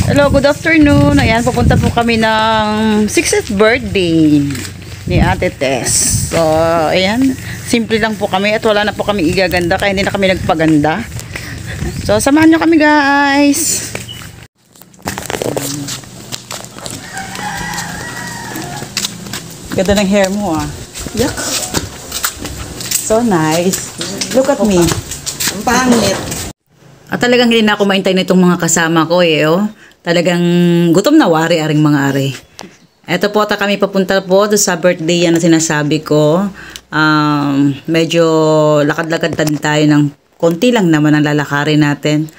Hello, good afternoon. Ayan, pupunta po kami ng 60th birthday ni Ate Tess. So, ayan, simple lang po kami at wala na po kami igaganda kaya hindi na kami nagpaganda. So, samahan nyo kami guys. Ganda ng hair mo ah. Yuck. So nice. Look at me. Ang pangit. At talagang hindi na ako maintay na itong mga kasama ko eh. Oh. Talagang gutom na wari aring mga ari. Eto po, kami papunta po sa birthday yan na sinasabi ko. Medyo lakad-lakad tayo ng konti lang naman ang lalakarin natin.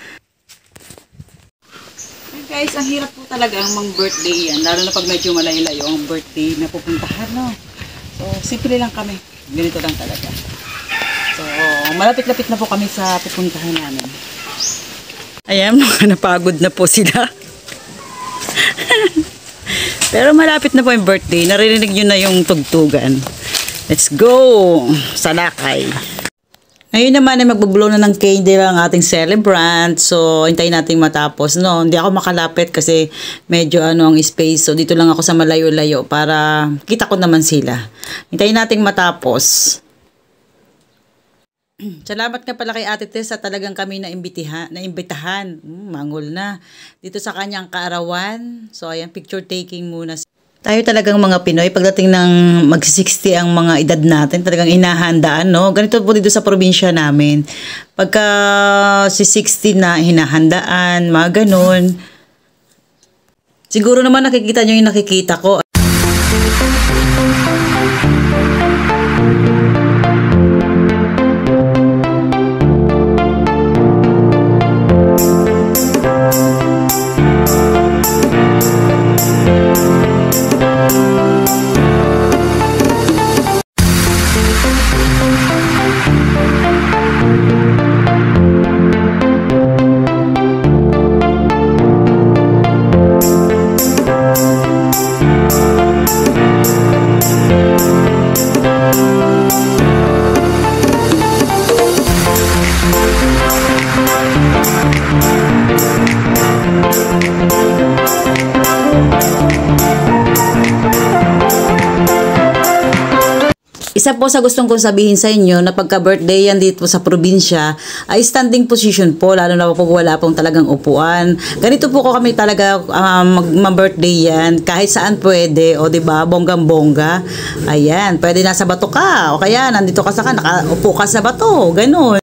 Guys, ang hirap po talaga ang mga birthday yan. Lalo na pag medyo malayo-layo ang birthday na pupuntahan. No? So, simple lang kami. Ganito lang talaga. So, malapit-lapit na po kami sa pupuntahan namin. Ayan, mga napagod na po sila. Pero malapit na po yung birthday. Narinig nyo na yung tugtugan. Let's go! Salakay. Ngayon naman ay magbublow na ng candle ang ating celebrant. So, hintayin natin matapos. No, hindi ako makalapit kasi medyo ang space. So, dito lang ako sa malayo-layo para kita ko naman sila. Hintayin natin matapos. Salamat nga pala kay Ate Tess at talagang kami naimbitahan. Mangol na. Dito sa kanyang kaarawan. So, ayan, picture taking muna. Tayo talagang mga Pinoy, pagdating ng mag-60 ang mga edad natin, talagang inahandaan, no? Ganito po dito sa probinsya namin. Pagka si 60 na, hinahandaan, mga ganun. Siguro naman nakikita nyo yung nakikita ko. Isa po sa gustong kong sabihin sa inyo na pagka-birthday yan dito sa probinsya ay standing position po, lalo na pag wala pong talagang upuan. Ganito po ko kami talaga mag-birthday yan, kahit saan pwede, o diba, bonggang-bongga. Ayan, pwede nasa bato ka, o kaya nandito ka nakaupo ka sa bato, ganun.